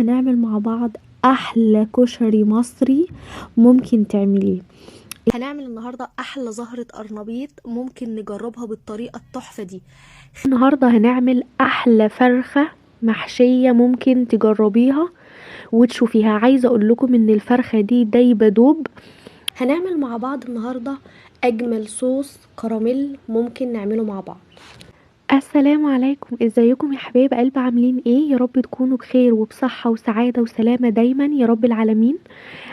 هنعمل مع بعض احلى كشري مصري ممكن تعمليه. هنعمل النهارده احلى زهرة قرنبيط ممكن نجربها بالطريقة التحفة دي. النهارده هنعمل احلى فرخة محشية ممكن تجربيها وتشوفيها. عايزة اقول لكم ان الفرخة دي دايبة دوب. هنعمل مع بعض النهارده اجمل صوص كراميل ممكن نعمله مع بعض. السلام عليكم، ازيكم يا حبايب قلب؟ عاملين ايه؟ يا رب تكونوا بخير وبصحة وسعادة وسلامة دايما يا رب العالمين.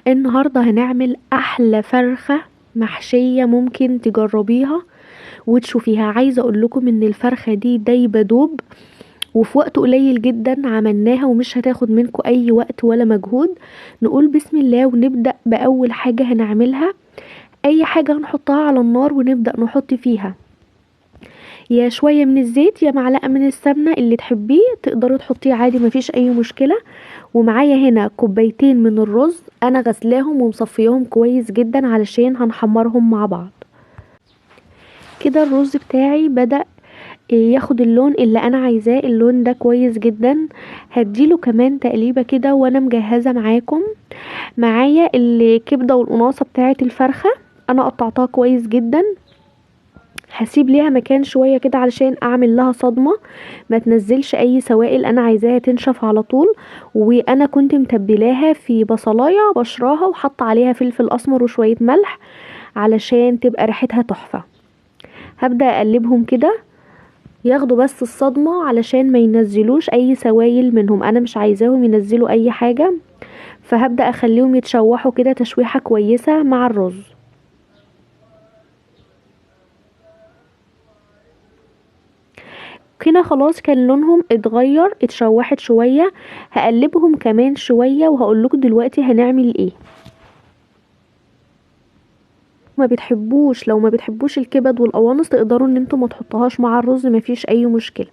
النهاردة هنعمل احلى فرخة محشية ممكن تجربيها وتشوفيها. عايزة اقول لكم ان الفرخة دي دايبة دوب وفي وقت قليل جدا عملناها ومش هتاخد منكم اي وقت ولا مجهود. نقول بسم الله ونبدأ باول حاجة هنعملها. اي حاجة هنحطها على النار ونبدأ نحط فيها يا شوية من الزيت يا معلقة من السمنة، اللي تحبيه تقدروا تحطيه عادي مفيش اي مشكلة. ومعايا هنا كوبايتين من الرز انا غسلاهم ومصفيهم كويس جدا علشان هنحمرهم مع بعض. كده الرز بتاعي بدأ ياخد اللون اللي انا عايزاه، اللون ده كويس جدا. هديله كمان تقليبة كده وانا مجهزة معاكم. معايا الكبدة والقناصة بتاعة الفرخة انا قطعتها كويس جدا. هسيب ليها مكان شوية كده علشان اعمل لها صدمة ما تنزلش اي سوائل، انا عايزاها تنشف على طول. وانا كنت متبلاها في بصلاية بشراها وحط عليها فلفل اسمر وشوية ملح علشان تبقى ريحتها تحفة. هبدأ اقلبهم كده ياخدوا بس الصدمة علشان ما ينزلوش اي سوائل منهم، انا مش عايزاهم ينزلوا اي حاجة. فهبدأ اخليهم يتشوحوا كده تشويحة كويسة مع الرز. كده خلاص كان لونهم اتغير اتشوحت شوية. هقلبهم كمان شوية وهقولكم دلوقتي هنعمل ايه. لو ما بتحبوش الكبد والقوانص تقدروا ان انتوا ما تحطوهاش مع الرز مفيش اي مشكلة.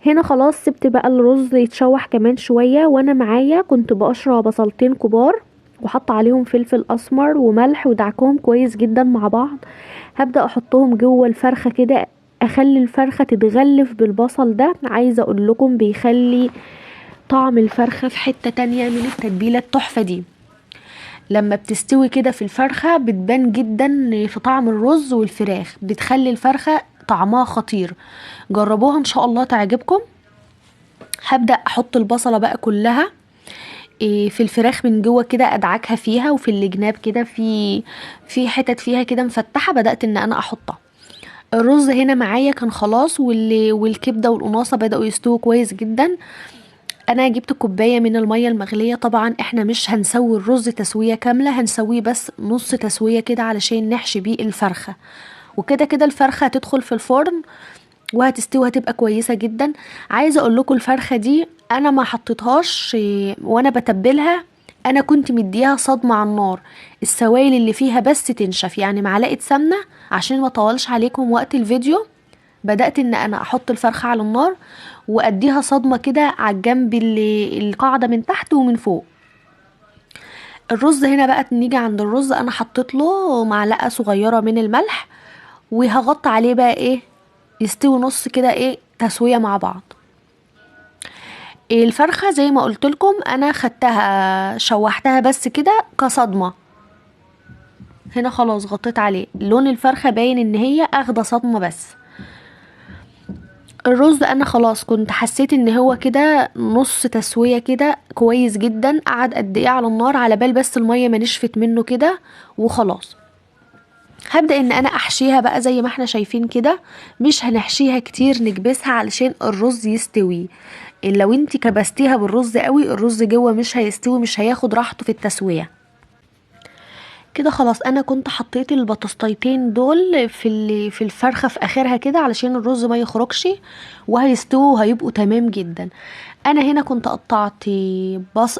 هنا خلاص سبت بقى الرز يتشوح كمان شوية وانا معايا كنت بقشر بصلتين كبار وحط عليهم فلفل اسمر وملح ودعكهم كويس جدا مع بعض. هبدأ احطهم جوه الفرخة كده، اخلي الفرخة تتغلف بالبصل ده. عايزة اقول لكم بيخلي طعم الفرخة في حتة تانية من التتبيلة التحفة دي. لما بتستوي كده في الفرخة بتبان جدا في طعم الرز والفراخ، بتخلي الفرخة طعمها خطير. جربوها ان شاء الله تعجبكم. هبدأ احط البصلة بقى كلها في الفراخ من جوه كده، ادعكها فيها وفي الجناب كده في حتت فيها كده مفتحة بدأت ان انا احطها. الرز هنا معايا كان خلاص والكبدة والقناصة بدأوا يستووا كويس جدا. انا جبت كوباية من المية المغلية. طبعا احنا مش هنسوي الرز تسوية كاملة، هنسويه بس نص تسوية كده علشان نحشي بيه الفرخة. وكده كده الفرخة هتدخل في الفرن وهتستوي هتبقى كويسة جدا. عايزة اقول لكم الفرخة دي انا ما حطيتهاش وانا بتبلها، انا كنت مديها صدمة على النار السوائل اللي فيها بس تنشف، يعني معلقة سمنة عشان ما طولش عليكم وقت الفيديو. بدأت ان انا احط الفرخة على النار واديها صدمة كده على الجنب القاعدة من تحت ومن فوق. الرز هنا بقى نيجي عند الرز انا حطيت له معلقة صغيرة من الملح وهغطي عليه بقى يستوي نص كده تسوية مع بعض. الفرخة زي ما قلت لكم انا خدتها شوحتها بس كده كصدمة. هنا خلاص غطيت عليه، لون الفرخة باين ان هي اخده صدمة بس. الرز انا خلاص كنت حسيت ان هو كده نص تسوية كده كويس جدا. قعد قد ايه على النار على بال بس المية ما نشفت منه كده وخلاص. هبدأ ان انا احشيها بقى زي ما احنا شايفين كده. مش هنحشيها كتير نكبسها علشان الرز يستوي. لو انتي كبستيها بالرز قوي الرز جوه مش هيستوي، مش هياخد راحته في التسوية. كده خلاص انا كنت حطيت البطاطايتين دول في الفرخه في اخرها كده علشان الرز ما يخرجش وهيستووا وهيبقوا تمام جدا. انا هنا كنت قطعت بص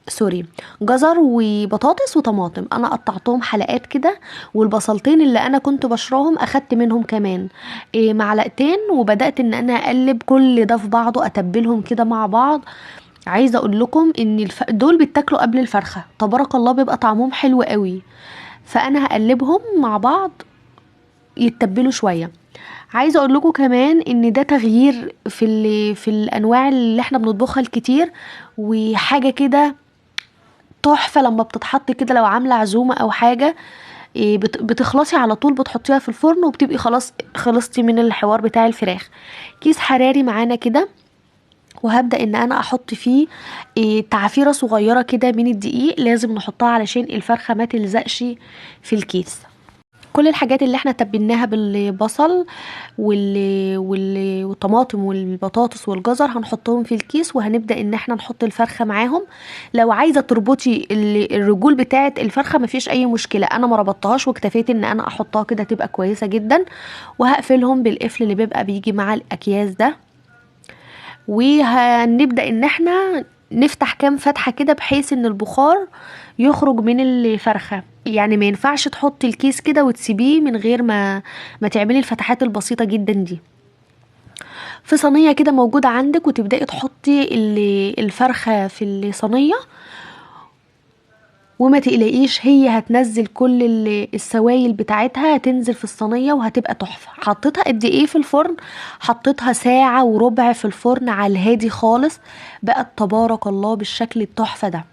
سوري جزر وبطاطس وطماطم انا قطعتهم حلقات كده. والبصلتين اللي انا كنت بشراهم اخدت منهم كمان معلقتين وبدأت ان انا اقلب كل ده في بعضه اتبلهم كده مع بعض. عايزه اقول لكم ان دول بيتاكلوا قبل الفرخه تبارك الله بيبقى طعمهم حلو قوي. فانا هقلبهم مع بعض يتبلوا شويه. عايزه اقول لكم كمان ان ده تغيير في الانواع اللي احنا بنطبخها الكتير، وحاجه كده تحفه لما بتتحط كده لو عامله عزومه او حاجه. بتخلصي على طول بتحطيها في الفرن وبتبقي خلاص خلصتي من الحوار بتاع الفراخ. كيس حراري معانا كده، وهبدأ ان انا احط فيه تعفيرة صغيرة كده من الدقيق، لازم نحطها علشان الفرخة ما تلزقش في الكيس. كل الحاجات اللي احنا تبلناها بالبصل والطماطم والبطاطس والجزر هنحطهم في الكيس، وهنبدأ ان احنا نحط الفرخة معاهم. لو عايزة تربطي الرجول بتاعة الفرخة مفيش اي مشكلة، انا ما ربطتهاش واكتفيت ان انا احطها كده تبقى كويسة جدا. وهقفلهم بالقفل اللي بيبقى بيجي مع الاكياس ده، وهنبدأ ان احنا نفتح كام فتحة كده بحيث ان البخار يخرج من الفرخة. يعني ما ينفعش تحطي الكيس كده وتسيبيه من غير ما تعملي الفتحات البسيطة جدا دي. في صينية كده موجودة عندك، وتبدأي تحطي الفرخة في الصينية، وما تقلقيش هي هتنزل كل السوائل بتاعتها، هتنزل في الصينيه وهتبقى تحفه. حطيتها قد ايه في الفرن؟ حطيتها ساعه وربع في الفرن على الهادي خالص، بقت تبارك الله بالشكل التحفه ده.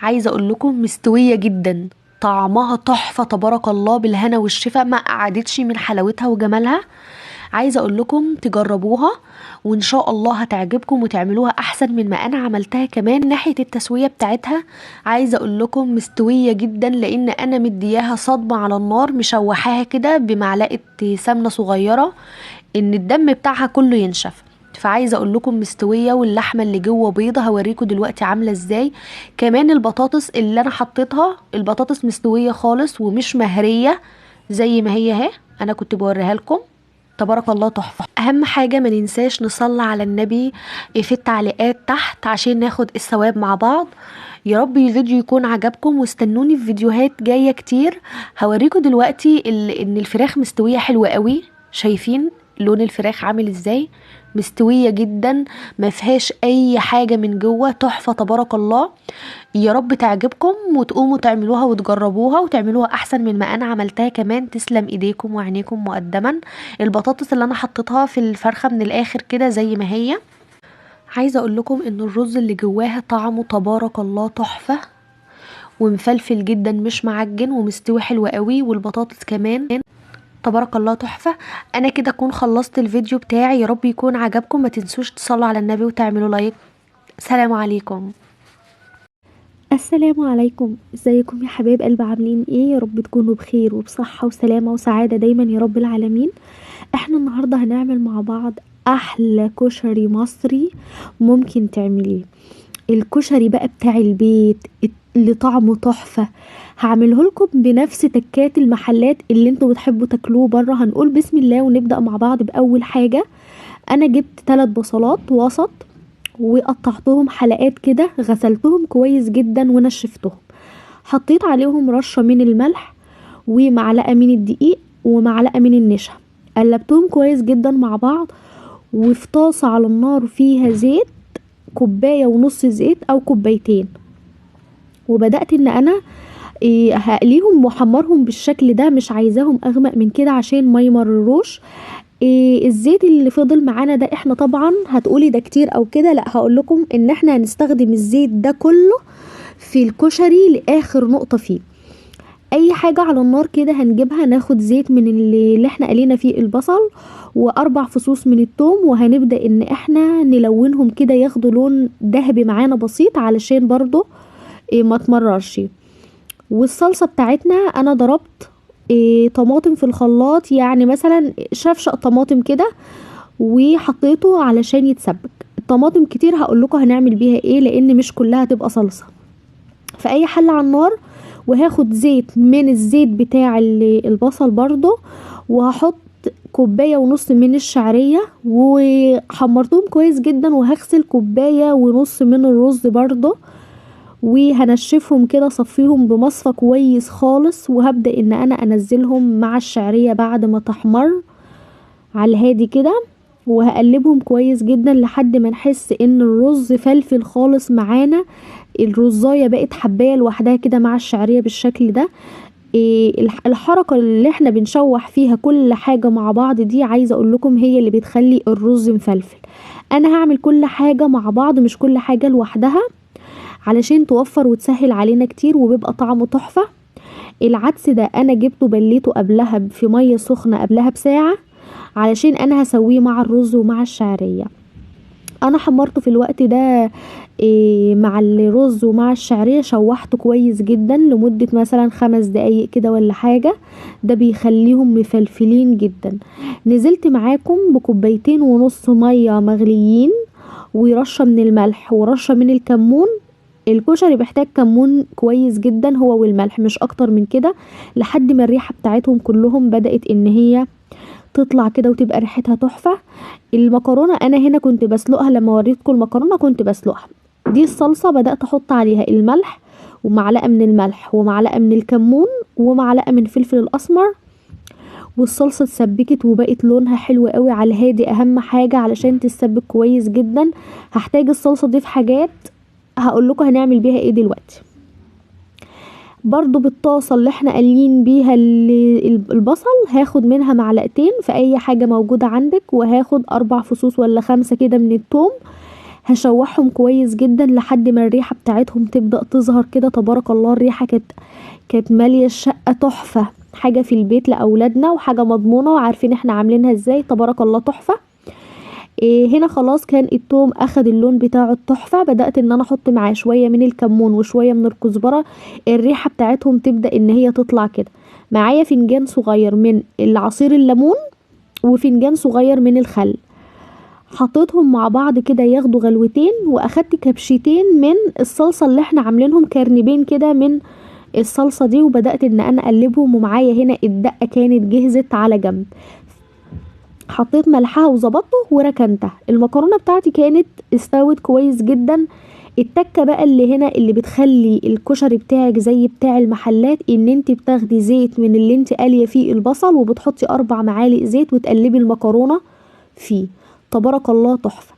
عايزه اقول لكم مستويه جدا، طعمها تحفه تبارك الله بالهنا والشفا، ما قعدتش من حلاوتها وجمالها. عايزه اقول لكم تجربوها وان شاء الله هتعجبكم وتعملوها احسن من ما انا عملتها. كمان ناحيه التسويه بتاعتها عايزه اقول لكم مستويه جدا، لان انا مدياها صدمه على النار، مشوحاها كده بمعلقه سمنه صغيره ان الدم بتاعها كله ينشف. فعايزه اقول لكم مستويه، واللحمه اللي جوه بيضه هوريكم دلوقتي عامله ازاي. كمان البطاطس اللي انا حطيتها، البطاطس مستويه خالص ومش مهريه زي ما هي اهي، انا كنت بوريها لكم. تبارك الله تحفه. اهم حاجه ما ننساش نصلي على النبي في التعليقات تحت عشان ناخد الثواب مع بعض. يا رب الفيديو يكون عجبكم، واستنوني في فيديوهات جايه كتير. هوريكم دلوقتي ان الفراخ مستويه حلوه قوي. شايفين لون الفراخ عامل ازاي؟ مستويه جدا، ما فيهاش اي حاجه من جوه، تحفه تبارك الله. يا رب تعجبكم وتقوموا تعملوها وتجربوها وتعملوها احسن من ما انا عملتها. كمان تسلم ايديكم وعينيكم مقدما. البطاطس اللي انا حطيتها في الفرخه من الاخر كده زي ما هي. عايزه اقول لكم ان الرز اللي جواها طعمه تبارك الله تحفه، ومفلفل جدا مش معجن، ومستوي حلو قوي، والبطاطس كمان تبارك الله تحفه. انا كده اكون خلصت الفيديو بتاعي، يا رب يكون عجبكم. ما تنسوش تصلوا على النبي وتعملوا لايك. سلام عليكم. السلام عليكم، ازيكم يا حبايب قلب؟ عاملين ايه؟ يا رب تكونوا بخير وبصحة وسلامة وسعادة دايما يا رب العالمين. احنا النهاردة هنعمل مع بعض احلى كشري مصري ممكن تعمليه. الكشري بقى بتاع البيت اللي طعمه تحفة، هعمله لكم بنفس تكات المحلات اللي انتوا بتحبوا تاكلوه بره. هنقول بسم الله ونبدأ مع بعض. بأول حاجة انا جبت 3 بصلات وسط، وقطعتهم حلقات كده، غسلتهم كويس جدا ونشفتهم. حطيت عليهم رشة من الملح، ومعلقة من الدقيق، ومعلقة من النشا. قلبتهم كويس جدا مع بعض، وفي طاسة على النار فيها زيت، كوباية ونص زيت او كوبايتين. وبدأت ان انا هقليهم واحمرهم بالشكل ده، مش عايزاهم اغمق من كده عشان ما يمرروش. الزيت اللي فضل معانا ده، احنا طبعا هتقولي ده كتير او كده، لا هقول لكم ان احنا هنستخدم الزيت ده كله في الكشري لاخر نقطة فيه. اي حاجة على النار كده هنجيبها، ناخد زيت من اللي احنا قلينا فيه البصل، و4 فصوص من الثوم، وهنبدأ ان احنا نلونهم كده ياخدوا لون ذهبي معانا بسيط علشان برضو ما تمررش. والصلصة بتاعتنا انا ضربت طماطم في الخلاط، يعني مثلا شفشق طماطم كده وحطيته علشان يتسبك. الطماطم كتير هقول لكم هنعمل بيها ايه، لان مش كلها تبقى صلصة. في اي حلة على النار، وهاخد زيت من الزيت بتاع البصل برضو، وهحط كوباية ونص من الشعرية، وحمرتهم كويس جدا. وهغسل كوباية ونص من الرز برضو، وهنشفهم كده، صفيهم بمصفى كويس خالص. وهبدأ ان انا انزلهم مع الشعرية بعد ما تحمر على الهادي كده، وهقلبهم كويس جدا لحد ما نحس ان الرز فلفل خالص معانا. الرزاية بقت حباية لوحدها كده مع الشعرية بالشكل ده. الحركة اللي احنا بنشوح فيها كل حاجة مع بعض دي، عايزة اقول لكم هي اللي بتخلي الرز مفلفل. انا هعمل كل حاجة مع بعض مش كل حاجة لوحدها، علشان توفر وتسهل علينا كتير وبيبقى طعمه تحفة. العدس ده انا جبته بليته قبلها في مية سخنة قبلها بساعة، علشان انا هسويه مع الرز ومع الشعرية. انا حمرته في الوقت ده مع الرز ومع الشعرية، شوحته كويس جدا لمدة مثلا 5 دقايق كده ولا حاجة، ده بيخليهم مفلفلين جدا. نزلت معاكم ب2.5 كوباية مية مغليين، ورشة من الملح ورشة من الكمون. الكشري بيحتاج كمون كويس جدا هو والملح، مش اكتر من كده، لحد ما الريحة بتاعتهم كلهم بدأت ان هي تطلع كده وتبقى ريحتها تحفة. المكرونة انا هنا كنت بسلقها، لما وريتكم المكرونة كنت بسلقها. دي الصلصة بدأت احط عليها الملح، ومعلقة من الملح ومعلقة من الكمون ومعلقة من فلفل الاسمر، والصلصة اتسبكت وبقت لونها حلو قوي على الهادي. اهم حاجة علشان تتسبك كويس جدا، هحتاج الصلصة دي في حاجات هقول لكم هنعمل بيها ايه دلوقتي. برضو بالطاسة اللي احنا قالين بيها البصل، هاخد منها معلقتين في اي حاجة موجودة عندك، وهاخد 4 فصوص ولا 5 كده من الثوم، هشوحهم كويس جدا لحد ما الريحة بتاعتهم تبدأ تظهر كده. تبارك الله، الريحة كانت مالية الشقة، تحفة، حاجة في البيت لأولادنا وحاجة مضمونة وعارفين احنا عاملينها ازاي. تبارك الله تحفة. هنا خلاص كان التوم اخد اللون بتاعه التحفة، بدأت ان انا احط معاه شوية من الكمون وشوية من الكزبرة، الريحة بتاعتهم تبدأ ان هي تطلع كده. معايا فنجان صغير من العصير الليمون وفنجان صغير من الخل، حطيتهم مع بعض كده ياخدوا غلوتين، واخدت كبشتين من الصلصة اللي احنا عاملينهم كرنبين كده من الصلصة دي، وبدأت ان انا اقلبهم. ومعايا هنا الدقة كانت جهزت على جنب، حطيت ملحها وظبطته وركنتها. المكرونه بتاعتي كانت استوت كويس جدا. التكه بقى اللي هنا اللي بتخلي الكشري بتاعك زي بتاع المحلات، ان انت بتاخدي زيت من اللي انت قاليه فيه البصل، وبتحطي 4 معالق زيت وتقلبي المكرونه فيه. تبارك الله تحفه.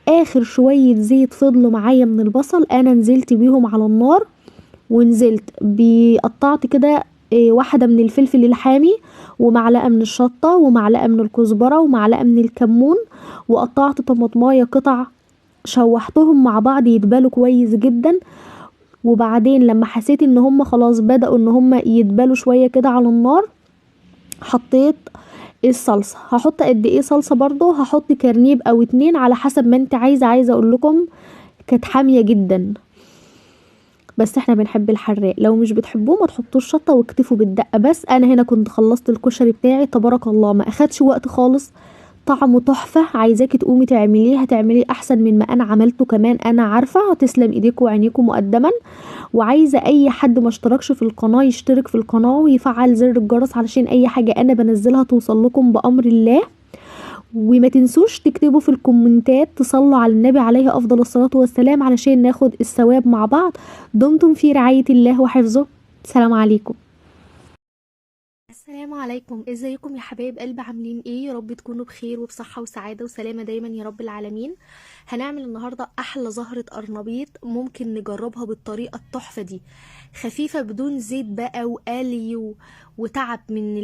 اخر شويه زيت فضلوا معايا من البصل انا نزلت بيهم على النار، ونزلت بقطعت كده واحدة من الفلفل الحامي، ومعلقة من الشطة، ومعلقة من الكزبرة، ومعلقة من الكمون، وقطعت طماطمايه قطع، شوحتهم مع بعض يتبالوا كويس جدا. وبعدين لما حسيت ان هم خلاص بدأوا ان هم يتبالوا شوية كده على النار، حطيت الصلصة. هحط قد ايه صلصة؟ برضو هحط كرنيب او 2 على حسب ما انت عايزة اقول لكم كانت حامية جدا، بس احنا بنحب الحراق. لو مش بتحبوه ما تحطوش شطه واكتفوا بالدقه بس. انا هنا كنت خلصت الكشري بتاعي، تبارك الله ما اخدش وقت خالص، طعمه تحفه. عايزاكي تقومي تعمليه، هتعمليه احسن من ما انا عملته كمان، انا عارفه. هتسلم ايديكم وعينيكم مقدما. وعايزه اي حد ما اشتركش في القناه يشترك في القناه ويفعل زر الجرس علشان اي حاجه انا بنزلها توصل لكم بامر الله. وما تنسوش تكتبوا في الكومنتات تصلوا على النبي عليه افضل الصلاة والسلام علشان ناخد الثواب مع بعض. دمتم في رعاية الله وحفظه. السلام عليكم. السلام عليكم، ازيكم يا حبايب قلب؟ عاملين ايه؟ يا رب تكونوا بخير وبصحة وسعادة وسلامة دايما يا رب العالمين. هنعمل النهاردة احلى زهرة قرنبيط ممكن نجربها بالطريقة التحفة دي، خفيفة بدون زيت بقى وقلي وتعب من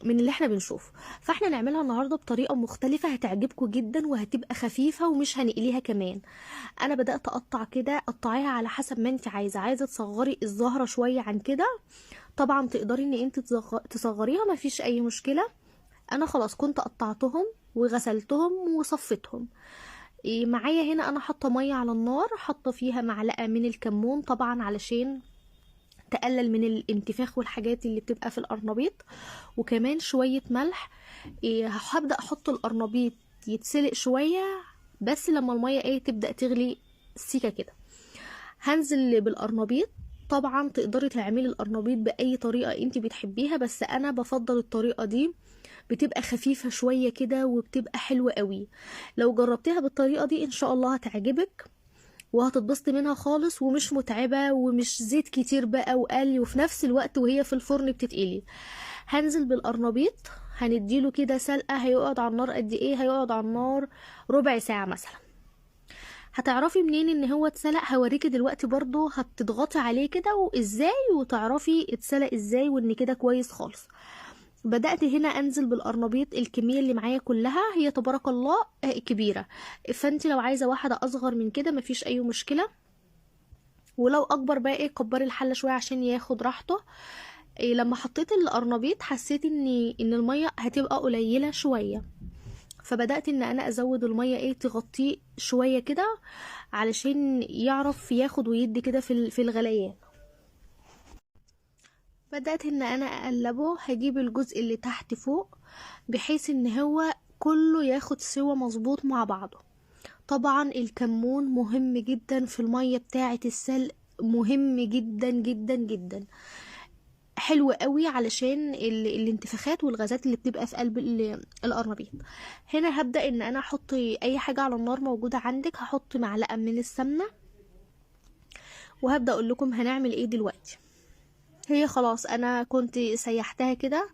اللي احنا بنشوفه. فاحنا نعملها النهاردة بطريقة مختلفة هتعجبكم جدا، وهتبقى خفيفة ومش هنقليها كمان. انا بدأت اقطع كده، قطعيها على حسب ما انت عايزة تصغري الزهرة شوية عن كده، طبعا تقدري ان انت تصغريها، مفيش اي مشكلة. انا خلاص كنت قطعتهم وغسلتهم وصفتهم. معايا هنا انا حاطه ميه على النار، حاطه فيها معلقه من الكمون طبعا علشان تقلل من الانتفاخ والحاجات اللي بتبقى في القرنبيط، وكمان شويه ملح. هبدا احط القرنبيط يتسلق شويه، بس لما الميه تبدا تغلي سيكه كده هنزل بالقرنبيط. طبعا تقدري تعملي القرنبيط باي طريقه انت بتحبيها، بس انا بفضل الطريقه دي، بتبقى خفيفه شويه كده وبتبقى حلوه قوي. لو جربتيها بالطريقه دي ان شاء الله هتعجبك وهتتبسطي منها خالص، ومش متعبه ومش زيت كتير بقى وقلي، وفي نفس الوقت وهي في الفرن بتتقلي. هنزل بالقرنبيط، هنديله كده سلقه. هيقعد على النار قد ايه؟ هيقعد على النار ربع ساعه مثلا. هتعرفي منين ان هو اتسلق؟ هوريكي دلوقتي برضو، هتضغطي عليه كده وازاي وتعرفي اتسلق ازاي وان كده كويس خالص. بدأت هنا انزل بالقرنبيط، الكمية اللي معايا كلها هي تبارك الله كبيرة، فانت لو عايزة واحدة اصغر من كده مفيش اي مشكلة، ولو اكبر بقى كبري الحلة شوية عشان ياخد راحته. لما حطيت القرنبيط حسيت ان المية هتبقى قليلة شوية، فبدأت ان انا ازود المية تغطيه شوية كده علشان يعرف ياخد ويدي كده في الغليان. بدأت ان انا اقلبه، هجيب الجزء اللي تحت فوق بحيث ان هو كله ياخد سوا مظبوط مع بعضه. طبعا الكمون مهم جدا في المية بتاعة السلق، مهم جدا جدا جدا، حلو قوي علشان الانتفاخات والغازات اللي بتبقى في قلب القرنبيط. هنا هبدأ ان انا احط اي حاجة على النار موجودة عندك، هحط معلقة من السمنة، وهبدأ اقول لكم هنعمل ايه دلوقتي. هي خلاص انا كنت سيحتها كده،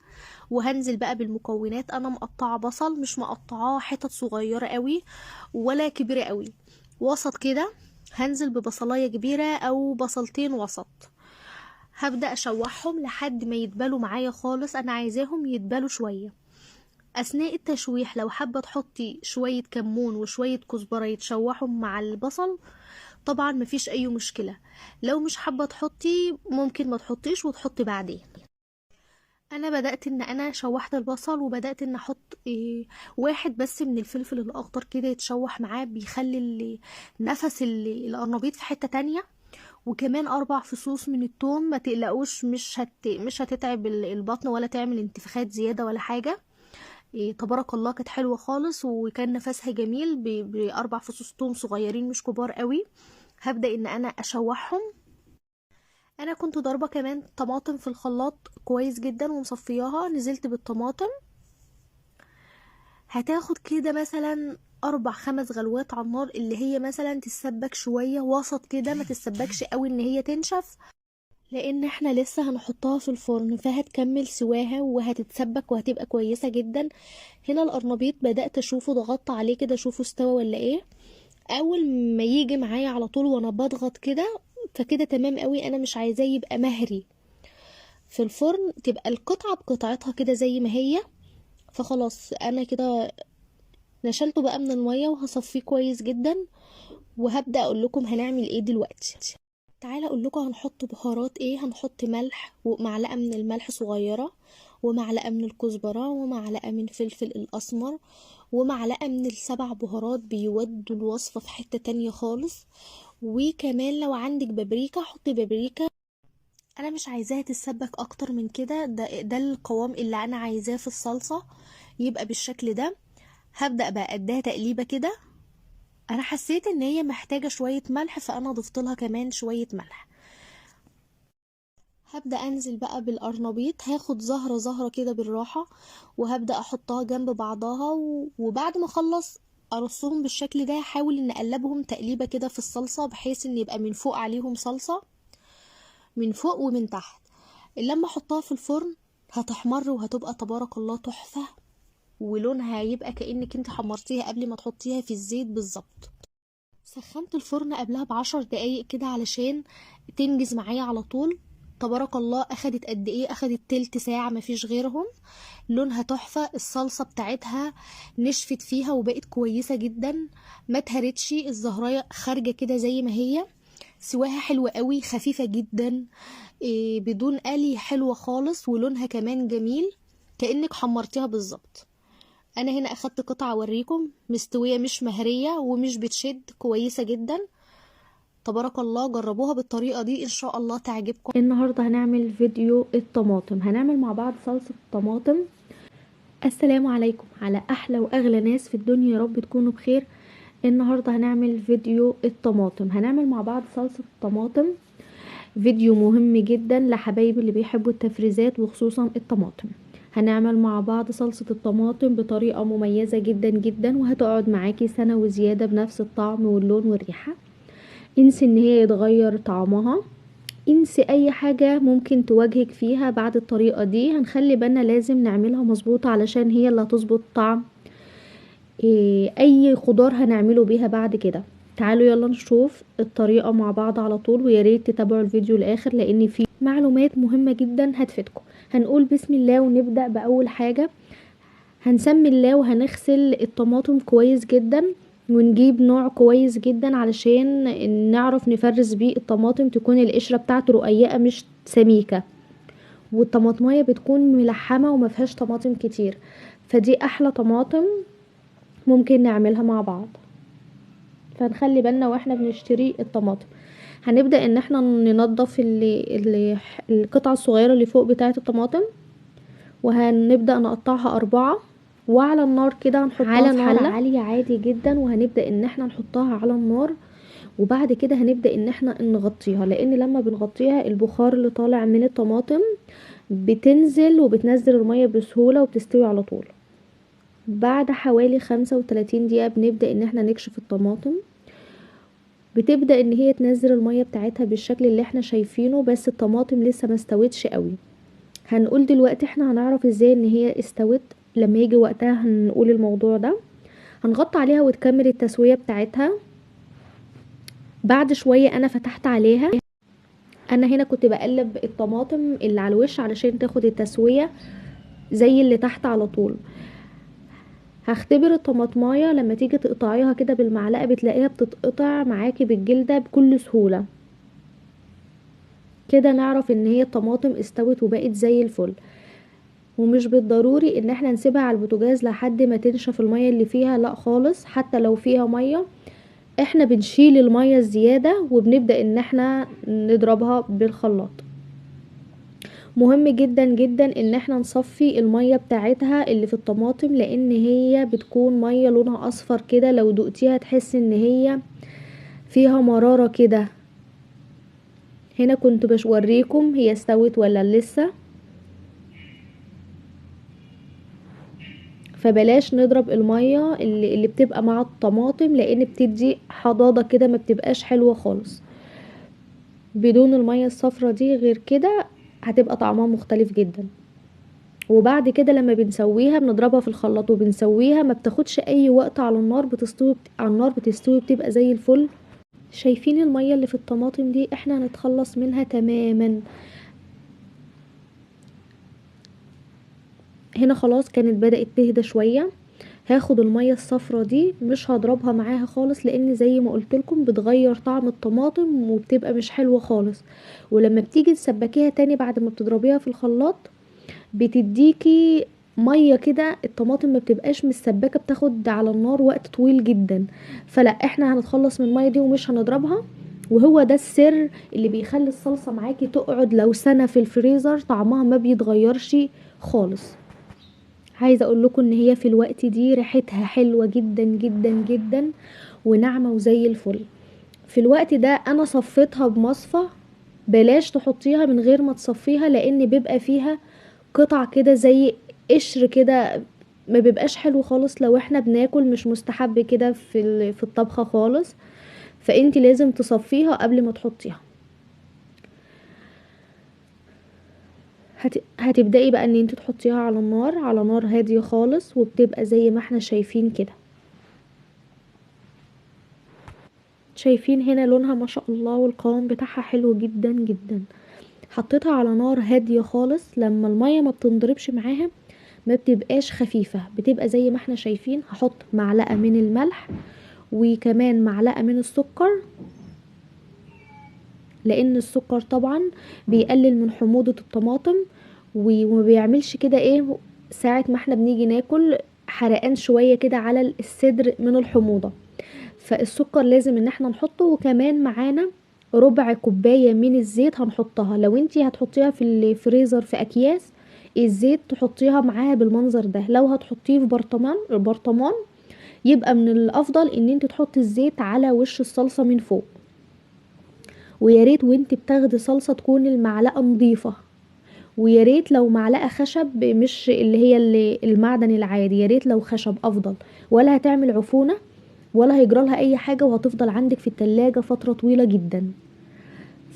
وهنزل بقى بالمكونات. انا مقطعه بصل، مش مقطعاه حتت صغيره قوي ولا كبيره قوي، وسط كده. هنزل ببصلايه كبيره او بصلتين وسط، هبدأ اشوحهم لحد ما يدبلوا معايا خالص. انا عايزاهم يدبلوا شويه. اثناء التشويح لو حابه تحطي شويه كمون وشويه كزبره يتشوحوا مع البصل، طبعا مفيش اي مشكله. لو مش حابه تحطي ممكن ما تحطيش وتحطي بعدين. انا بدأت ان انا شوحت البصل، وبدأت ان احط واحد بس من الفلفل الاخضر كده يتشوح معاه، بيخلي نفس القرنبيط في حتة تانية. وكمان 4 فصوص من الثوم، ما تقلقوش، مش هتتعب البطن ولا تعمل انتفاخات زيادة ولا حاجة. تبارك الله كانت حلوة خالص، وكان نفسها جميل ب4 فصوص ثوم صغيرين مش كبار قوي. هبدأ ان انا اشوحهم. انا كنت ضاربة كمان طماطم في الخلاط كويس جدا ومصفياها، نزلت بالطماطم. هتاخد كده مثلا 4 5 غلوات على النار، اللي هي مثلا تتسبك شوية وسط كده، ما تتسبكش قوي ان هي تنشف، لان احنا لسه هنحطها في الفرن، فهتكمل سواها وهتتسبك وهتبقى كويسة جدا. هنا القرنبيط بدأت اشوفه، ضغطت عليه كده اشوفه استوى ولا ايه. اول ما يجي معايا على طول وانا بضغط كده، فكده تمام قوي. انا مش عايزاه يبقى مهري في الفرن، تبقى القطعة بقطعتها كده زي ما هي. فخلاص انا كده نشلته بقى من المية وهصفيه كويس جدا، وهبدأ اقول لكم هنعمل ايه دلوقتي. تعالى اقول لكم هنحط بهارات ايه. هنحط ملح، ومعلقة من الملح صغيرة، ومعلقة من الكزبرة، ومعلقة من فلفل الاسمر، ومعلقة من ال7 بهارات بيودوا الوصفة في حتة تانية خالص. وكمان لو عندك بابريكا حطي بابريكا. انا مش عايزاها تتسبك اكتر من كده، ده القوام اللي انا عايزاه في الصلصة، يبقى بالشكل ده. هبدأ بقى اديها تقليبة كده. انا حسيت ان هي محتاجة شوية ملح، فانا ضفت لها كمان شوية ملح. هبدأ انزل بقى بالقرنبيط، هاخد زهرة زهرة كده بالراحة، وهبدأ احطها جنب بعضها، وبعد ما اخلص ارصهم بالشكل ده. هحاول ان اقلبهم تقليبة كده في الصلصة، بحيث ان يبقى من فوق عليهم صلصة من فوق ومن تحت. لما احطها في الفرن هتحمر وهتبقى تبارك الله تحفة، ولونها هيبقى كأنك انت حمرتيها قبل ما تحطيها في الزيت بالظبط. سخنت الفرن قبلها ب10 دقايق كده علشان تنجز معايا على طول. تبارك الله اخدت قد ايه؟ اخدت تلت ساعة مفيش غيرهم. لونها تحفة، الصلصة بتاعتها نشفت فيها وبقت كويسة جدا، ما اتهرتش، الزهراية خارجة كده زي ما هي. سواها حلوة قوي، خفيفة جدا، بدون قلي، حلوة خالص، ولونها كمان جميل كأنك حمرتيها بالظبط. انا هنا اخدت قطعة اوريكم مستوية، مش مهرية ومش بتشد، كويسة جدا. تبارك الله، جربوها بالطريقة دي ان شاء الله تعجبكم. النهاردة هنعمل فيديو الطماطم، هنعمل مع بعض صلصة طماطم. السلام عليكم على احلى واغلى ناس في الدنيا، يا رب تكونوا بخير. النهاردة هنعمل فيديو الطماطم، هنعمل مع بعض صلصة طماطم. فيديو مهم جدا لحبايبي اللي بيحبوا التفريزات وخصوصا الطماطم. هنعمل مع بعض صلصة الطماطم بطريقة مميزة جدا جدا، وهتقعد معاكي سنة وزيادة بنفس الطعم واللون والريحة. انسي ان هي يتغير طعمها، انسي اي حاجة ممكن تواجهك فيها بعد الطريقة دي. هنخلي بالنا لازم نعملها مظبوطة علشان هي اللي هتظبط طعم اي خضار هنعمله بيها بعد كده. تعالوا يلا نشوف الطريقة مع بعض على طول، وياريت تتابعوا الفيديو الاخر لان فيه معلومات مهمة جدا هتفيدكم. هنقول بسم الله ونبدأ بأول حاجة. هنسمي الله وهنغسل الطماطم كويس جدا، ونجيب نوع كويس جدا علشان نعرف نفرز بيه الطماطم، تكون القشرة بتاعته رقيقة مش سميكة، والطماطمية بتكون ملحمة وما فيهاش طماطم كتير. فدي احلى طماطم ممكن نعملها مع بعض. فنخلي بالنا واحنا بنشتري الطماطم. هنبدأ ان احنا ننضف القطعة الصغيرة اللي فوق بتاعة الطماطم، وهنبدأ نقطعها 4، وعلى النار كده هنحطها على نار عالية عادي جدا، وهنبدأ ان احنا نحطها على النار. وبعد كده هنبدأ ان احنا نغطيها، لان لما بنغطيها البخار اللي طالع من الطماطم بتنزل وبتنزل المية بسهولة وبتستوي على طول. بعد حوالي 35 دقيقة بنبدأ ان احنا نكشف الطماطم، بتبدأ ان هي تنزل المية بتاعتها بالشكل اللي احنا شايفينه، بس الطماطم لسه ما استوتش قوي. هنقول دلوقتي احنا هنعرف ازاي ان هي استوت، لما يجي وقتها هنقول الموضوع ده. هنغطي عليها وتكمل التسوية بتاعتها. بعد شوية انا فتحت عليها، انا هنا كنت بقلب الطماطم اللي على الوش علشان تاخد التسوية زي اللي تحت على طول. هختبر الطماطمايه، لما تيجي تقطعيها كده بالمعلقة بتلاقيها بتتقطع معاكي بالجلدة بكل سهولة. كده نعرف ان هي الطماطم استوت وبقت زي الفل. ومش بالضروري ان احنا نسيبها على البوتاجاز لحد ما تنشف المية اللي فيها، لا خالص. حتى لو فيها مية احنا بنشيل المية الزيادة وبنبدأ ان احنا نضربها بالخلاط. مهم جدا جدا ان احنا نصفي المية بتاعتها اللي في الطماطم، لان هي بتكون مية لونها اصفر كده، لو دقتيها تحس ان هي فيها مرارة كده. هنا كنت بوريكم هي استوت ولا لسه. فبلاش نضرب المية اللي بتبقى مع الطماطم، لان بتدي حضاضة كده ما بتبقاش حلوة خالص. بدون المية الصفرة دي غير كده هتبقى طعمها مختلف جدا. وبعد كده لما بنسويها بنضربها في الخلاط وبنسويها، ما بتاخدش اي وقت على النار، بتستوي على النار بتستوي بتبقى زي الفل. شايفين المية اللي في الطماطم دي احنا هنتخلص منها تماما. هنا خلاص كانت بدأت تهدى شوية. هاخد المية الصفرة دي مش هضربها معاها خالص، لان زي ما قلت لكم بتغير طعم الطماطم وبتبقى مش حلوة خالص. ولما بتيجي تسبكيها تاني بعد ما بتضربيها في الخلاط بتديكي ميه كده، الطماطم ما بتبقاش مسبكه، بتاخد على النار وقت طويل جدا. فلا احنا هنتخلص من الميه دي ومش هنضربها. وهو ده السر اللي بيخلي الصلصه معاكي تقعد لو سنه في الفريزر، طعمها ما بيتغيرش خالص. عايزه اقول لكم ان هي في الوقت دي ريحتها حلوه جدا جدا جدا وناعمه وزي الفل. في الوقت ده انا صفيتها بمصفى. بلاش تحطيها من غير ما تصفيها، لان بيبقى فيها قطع كده زي قشر كده، ما بيبقاش حلو خالص لو احنا بناكل، مش مستحب كده في الطبخة خالص. فانتي لازم تصفيها قبل ما تحطيها. هتبدأي بقى ان انتي تحطيها على النار، على نار هادية خالص، وبتبقى زي ما احنا شايفين كده. شايفين هنا لونها ما شاء الله، والقوام بتاعها حلو جدا جدا. حطيتها على نار هادية خالص. لما المية ما بتنضربش معاها ما بتبقاش خفيفة، بتبقى زي ما احنا شايفين. هحط معلقة من الملح وكمان معلقة من السكر، لان السكر طبعا بيقلل من حموضة الطماطم وما بيعملش كده ايه ساعة ما احنا بنيجي ناكل حرقان شوية كده على الصدر من الحموضة. فالسكر لازم ان احنا نحطه. وكمان معانا ربع كوباية من الزيت هنحطها. لو انتي هتحطيها في الفريزر في اكياس، الزيت تحطيها معاها بالمنظر ده. لو هتحطيه في برطمان يبقى من الافضل ان انت تحطي الزيت على وش الصلصة من فوق. ويا ريت وانت بتاخدي صلصة تكون المعلقة نظيفة. ويا ريت لو معلقة خشب، مش اللي المعدن العادي، يا ريت لو خشب افضل. ولا هتعمل عفونة ولا هيجرالها اي حاجة، وهتفضل عندك في التلاجة فترة طويلة جدا.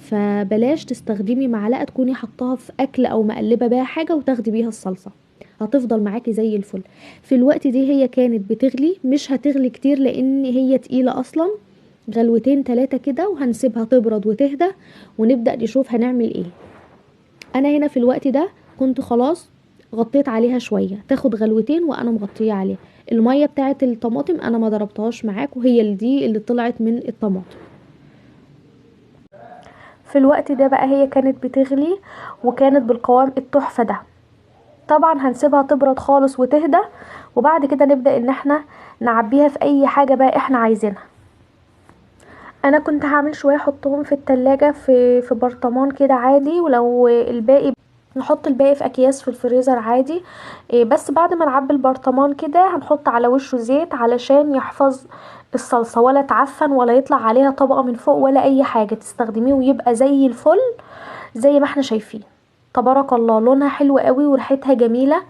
فبلاش تستخدمي معلقة تكوني حطاها في اكل او مقلبة بيها حاجة وتاخدي بيها الصلصة، هتفضل معاكي زي الفل. في الوقت دي هي كانت بتغلي، مش هتغلي كتير لان هي تقيلة اصلا. غلوتين 3 كده، وهنسيبها تبرد وتهدى ونبدأ نشوف هنعمل ايه. انا هنا في الوقت ده كنت خلاص غطيت عليها شوية، تاخد غلوتين وانا مغطية عليها. المية بتاعة الطماطم انا ما ضربتهاش معاك، وهي دي اللي طلعت من الطماطم. في الوقت ده بقى هي كانت بتغلي وكانت بالقوام التحفة ده. طبعا هنسيبها تبرد خالص وتهدى، وبعد كده نبدأ ان احنا نعبيها في اي حاجة بقى احنا عايزينها. انا كنت هعمل شوية احطهم في التلاجة في برطمان كده عادي، ولو الباقي نحط الباقي في اكياس في الفريزر عادي. بس بعد ما نعبي البرطمان كده هنحط على وشه زيت علشان يحفظ الصلصة، ولا تعفن ولا يطلع عليها طبقة من فوق ولا اي حاجة، تستخدميه ويبقى زي الفل زي ما احنا شايفين. تبارك الله، لونها حلو قوي وريحتها جميلة،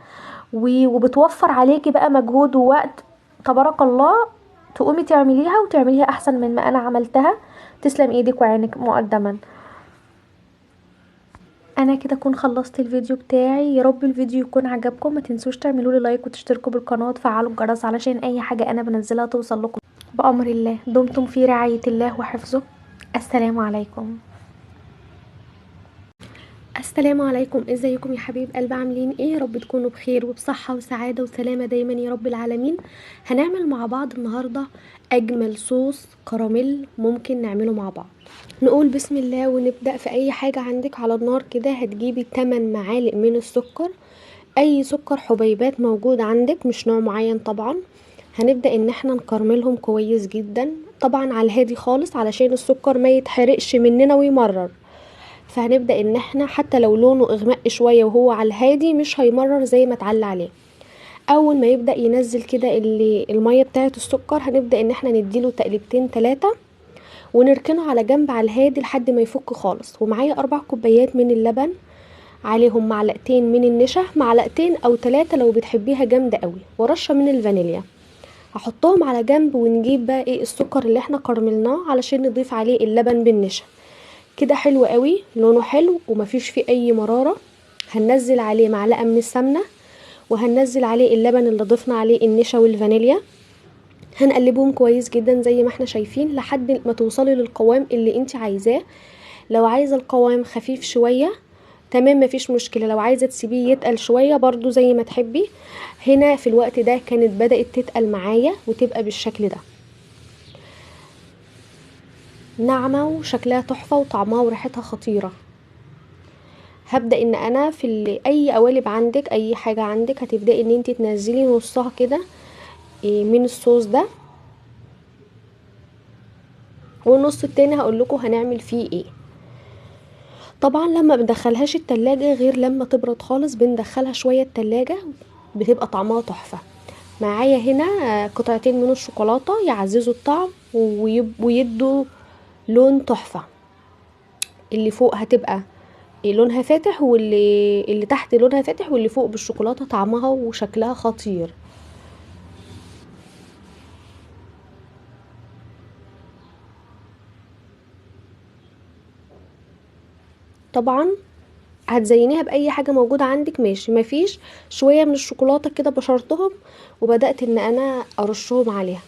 وبتوفر عليكي بقى مجهود ووقت. تبارك الله، تقومي تعمليها وتعمليها احسن من ما انا عملتها. تسلم ايدك وعينك مقدما. انا كده اكون خلصت الفيديو بتاعي. يا رب الفيديو يكون عجبكم. ما تنسوش تعملوا لي لايك وتشتركوا بالقناه وتفعلوا الجرس علشان اي حاجه انا بنزلها توصل لكم بامر الله. دمتم في رعايه الله وحفظه. السلام عليكم. السلام عليكم، ازيكم يا حبيب قلب؟ عاملين ايه؟ يا رب تكونوا بخير وبصحة وسعادة وسلامة دايما يا رب العالمين. هنعمل مع بعض النهاردة اجمل صوص كراميل ممكن نعمله مع بعض. نقول بسم الله ونبدأ. في اي حاجة عندك على النار كده هتجيبي 8 معالق من السكر، اي سكر حبيبات موجود عندك، مش نوع معين طبعا. هنبدأ ان احنا نكرملهم كويس جدا، طبعا على الهادي خالص علشان السكر ما يتحرقش مننا ويمرر. فهنبدأ ان احنا حتى لو لونه اغمق شوية وهو على الهادي مش هيمرر زي ما اتعلى عليه. اول ما يبدأ ينزل كده المية بتاعة السكر هنبدأ ان احنا نديله تقليبتين 3 ونركنه على جنب على الهادي لحد ما يفك خالص. ومعايا 4 كوبايات من اللبن، عليهم معلقتين من النشا، معلقتين او 3 لو بتحبيها جامدة قوي، ورشة من الفانيليا. هحطهم على جنب ونجيب بقى ايه السكر اللي احنا كرملناه علشان نضيف عليه اللبن بالنشا. كده حلو قوي، لونه حلو ومفيش فيه اي مرارة. هننزل عليه معلقة من السمنة، وهننزل عليه اللبن اللي ضفنا عليه النشا والفانيليا. هنقلبهم كويس جدا زي ما احنا شايفين لحد ما توصلي للقوام اللي انت عايزاه. لو عايزة القوام خفيف شوية تمام مفيش مشكلة، لو عايزة تسيبيه يتقل شوية برضو زي ما تحبي. هنا في الوقت ده كانت بدأت تتقل معايا وتبقى بالشكل ده، ناعمة وشكلها تحفة وطعمها وريحتها خطيرة. هبدأ ان انا في اي قوالب عندك، اي حاجة عندك، هتبدأي ان انت تنزلي نصها كده من الصوص ده، والنص التاني هقولكوا هنعمل فيه ايه. طبعا لما بندخلهاش التلاجة غير لما تبرد خالص، بندخلها شوية التلاجة بتبقى طعمها تحفة. معايا هنا قطعتين من الشوكولاتة يعززوا الطعم ويدوا لون تحفة. اللي فوق هتبقى لونها فاتح، واللي تحت لونها فاتح، واللي فوق بالشوكولاتة طعمها وشكلها خطير. طبعا هتزينيها باي حاجة موجودة عندك ماشي، مفيش شوية من الشوكولاتة كده بشرتهم وبدأت ان انا ارشهم عليها.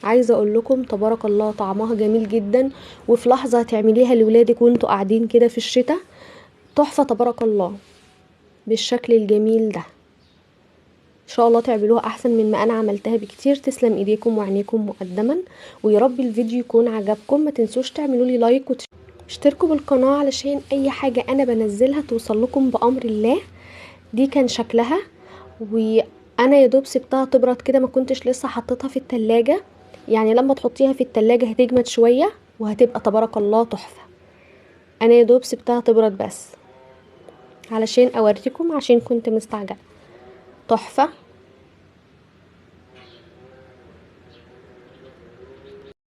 عايزة اقول لكم تبارك الله طعمها جميل جدا، وفي لحظة هتعمليها لولادك وانتوا قاعدين كده في الشتاء، تحفة تبارك الله بالشكل الجميل ده. ان شاء الله تعملوها احسن من ما انا عملتها بكتير. تسلم ايديكم وعينيكم مقدما، ويا رب الفيديو يكون عجبكم. ما تنسوش تعملوا لي لايك واشتركوا بالقناة علشان اي حاجة انا بنزلها توصل لكم بامر الله. دي كان شكلها، وانا يا دوب سبتها تبرد كده، ما كنتش لسه حطيتها في التلاجة. يعني لما تحطيها في التلاجة هتجمد شوية وهتبقى تبارك الله تحفة. انا يا دوب سبتها تبرد بس علشان اوريكم، عشان كنت مستعجلة. تحفة